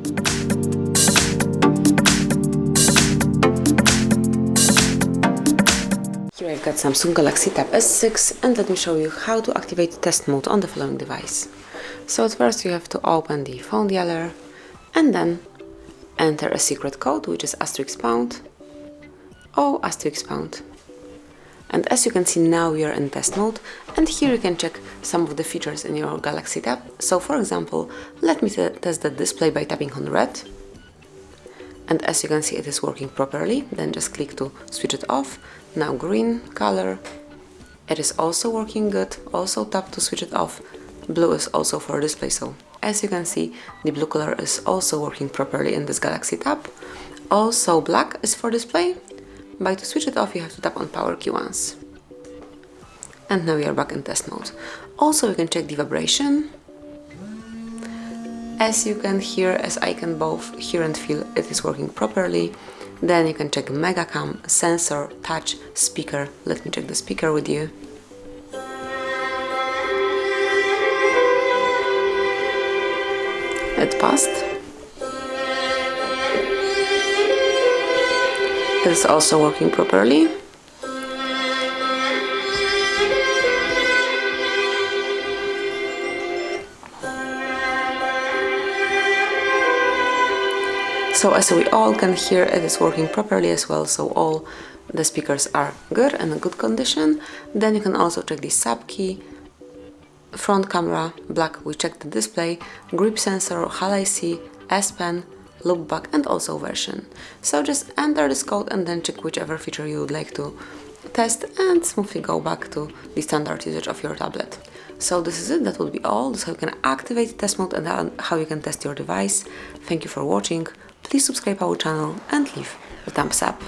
Here I've got Samsung Galaxy Tab S6 and let me show you how to activate test mode on the following device. So at first you have to open the phone dialer and then enter a secret code, which is *pound or *pound. And as you can see, now we are in test mode, and here you can check some of the features in your Galaxy Tab. So for example, let me test the display by tapping on red. And as you can see, it is working properly. Then just click to switch it off. Now green color, it is also working good. Also tap to switch it off. Blue is also for display. So as you can see, the blue color is also working properly in this Galaxy Tab. Also black is for display. But to switch it off, you have to tap on power key once. And now we are back in test mode. Also, you can check the vibration. As you can hear, as I can both hear and feel, it is working properly. Then you can check Mega Cam, sensor, touch, speaker. Let me check the speaker with you. It passed. It is also working properly. So as we all can hear, it is working properly as well, so all the speakers are good and in good condition. Then you can also check the sub key, front camera, black, we checked the display, grip sensor, Hall IC, S Pen, loop back and also version. So just enter this code and then check whichever feature you would like to test and smoothly go back to the standard usage of your tablet. So this is it, that will be all. This is how you can activate test mode and how you can test your device. Thank you for watching. Please subscribe our channel and leave a thumbs up.